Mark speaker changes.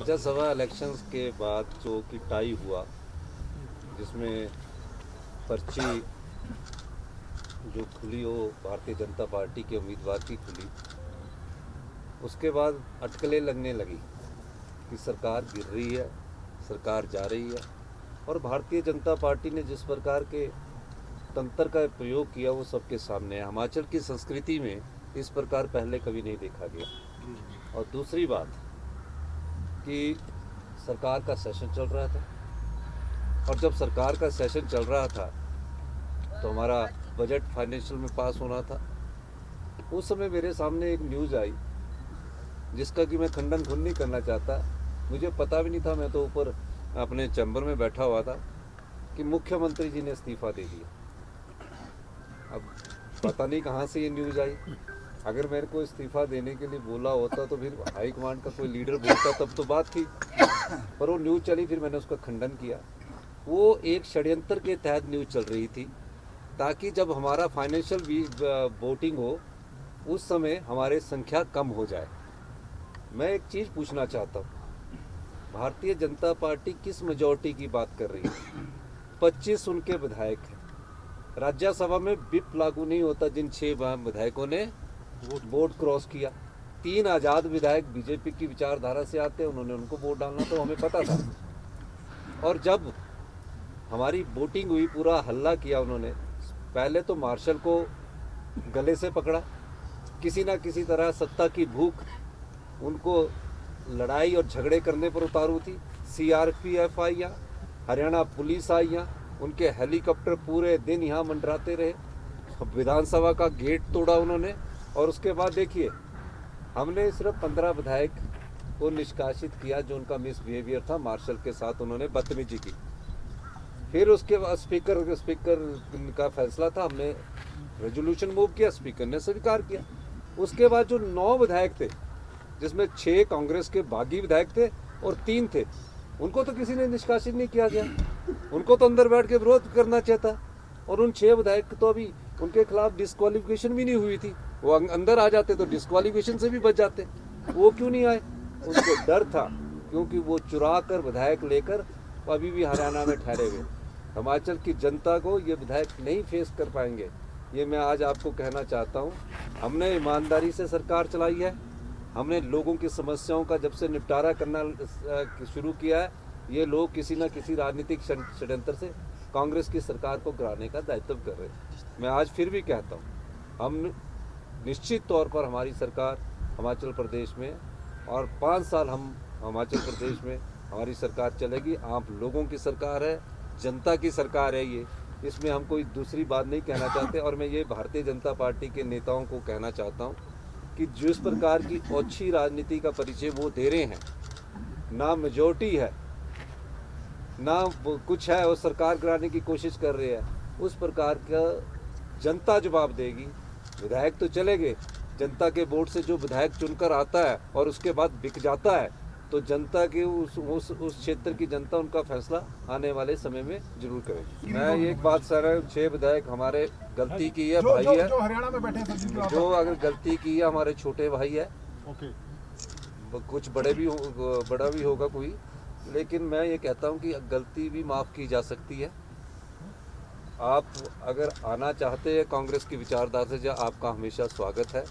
Speaker 1: Rajya Sabha elections के बाद जो कि टाई हुआ, जिसमें पर्ची जो खुली वो भारतीय जनता पार्टी के उम्मीदवार की खुली, उसके बाद अटकलें लगने लगी कि सरकार गिर रही है, सरकार जा रही है। और भारतीय जनता पार्टी ने जिस प्रकार के तंत्र का प्रयोग किया वो सबके सामने है। हिमाचल की संस्कृति में इस प्रकार पहले कभी नहीं देखा गया। और दूसरी बात कि सरकार का सेशन चल रहा था, और जब सरकार का सेशन चल रहा था तो हमारा बजट फाइनेंशियल में पास होना था। उस समय मेरे सामने एक न्यूज़ आई जिसका कि मैं खंडन खुद नहीं करना चाहता, मुझे पता भी नहीं था, मैं तो ऊपर अपने चैम्बर में बैठा हुआ था, कि मुख्यमंत्री जी ने इस्तीफ़ा दे दिया। अब पता नहीं कहाँ से ये न्यूज़ आई। अगर मेरे को इस्तीफ़ा देने के लिए बोला होता तो फिर हाई कमांड का कोई लीडर बोलता तब तो बात थी, पर वो न्यूज़ चली, फिर मैंने उसका खंडन किया। वो एक षड्यंत्र के तहत न्यूज़ चल रही थी ताकि जब हमारा फाइनेंशियल वोटिंग हो उस समय हमारे संख्या कम हो जाए। मैं एक चीज़ पूछना चाहता हूँ, भारतीय जनता पार्टी किस मेजॉरिटी की बात कर रही है? 25 उनके विधायक हैं। राज्यसभा में विप लागू नहीं होता जिन 6 विधायकों ने वोट क्रॉस किया। 3 आज़ाद विधायक बीजेपी की विचारधारा से आते हैं, उन्होंने उनको वोट डालना तो हमें पता था। और जब हमारी वोटिंग हुई, पूरा हल्ला किया उन्होंने। पहले तो मार्शल को गले से पकड़ा, किसी ना किसी तरह सत्ता की भूख उनको लड़ाई और झगड़े करने पर उतारू थी। सीआरपीएफ आई यहाँ, हरियाणा पुलिस आई यहाँ, उनके हेलीकॉप्टर पूरे दिन यहाँ मंडराते रहे। विधानसभा का गेट तोड़ा उन्होंने। और उसके बाद देखिए, हमने सिर्फ 15 विधायक को निष्कासित किया जो उनका मिसबिहेवियर था, मार्शल के साथ उन्होंने बदतमीजी की। फिर उसके बाद स्पीकर का फैसला था, हमने रेजोल्यूशन मूव किया, स्पीकर ने स्वीकार किया। उसके बाद जो 9 विधायक थे, जिसमें 6 कांग्रेस के बागी विधायक थे और 3 थे, उनको तो किसी ने निष्कासित नहीं किया गया। उनको तो अंदर बैठ के विरोध करना चाहिए था। और उन 6 विधायक तो अभी उनके खिलाफ डिस्क्वालिफिकेशन भी नहीं हुई थी, वो अंदर आ जाते तो डिस्क्वालिफिकेशन से भी बच जाते। वो क्यों नहीं आए? उनको डर था, क्योंकि वो चुरा कर विधायक लेकर अभी भी हरियाणा में ठहरे हुए। हिमाचल की जनता को ये विधायक नहीं फेस कर पाएंगे, ये मैं आज आपको कहना चाहता हूँ। हमने ईमानदारी से सरकार चलाई है, हमने लोगों की समस्याओं का जब से निपटारा करना शुरू किया है, ये लोग किसी न किसी राजनीतिक षड्यंत्र से कांग्रेस की सरकार को गिराने का दायित्व कर रहे हैं। मैं आज फिर भी कहता हूँ, हम निश्चित तौर पर हमारी सरकार हिमाचल प्रदेश में, और 5 साल हम हिमाचल प्रदेश में हमारी सरकार चलेगी। आप लोगों की सरकार है, जनता की सरकार है ये, इसमें हम कोई दूसरी बात नहीं कहना चाहते। और मैं ये भारतीय जनता पार्टी के नेताओं को कहना चाहता हूँ कि जिस प्रकार की ओछी राजनीति का परिचय वो दे रहे हैं, ना मेजॉरिटी है ना कुछ है, और सरकार गिराने की कोशिश कर रहे हैं, उस प्रकार का जनता जवाब देगी। विधायक तो चले गए, जनता के वोट से जो विधायक चुनकर आता है और उसके बाद बिक जाता है, तो जनता के उस क्षेत्र की जनता उनका फैसला आने वाले समय में जरूर करेगी। मैं एक बात सर, 6 विधायक हमारे गलती की है, भाई है
Speaker 2: जो हरियाणा में बैठे हैं,
Speaker 1: जो अगर गलती की है, हमारे छोटे भाई है।
Speaker 2: ओके,
Speaker 1: कुछ बड़ा भी होगा कोई, लेकिन मैं ये कहता हूँ कि गलती भी माफ़ की जा सकती है। आप अगर आना चाहते हैं कांग्रेस की विचारधारा से, आपका हमेशा स्वागत है।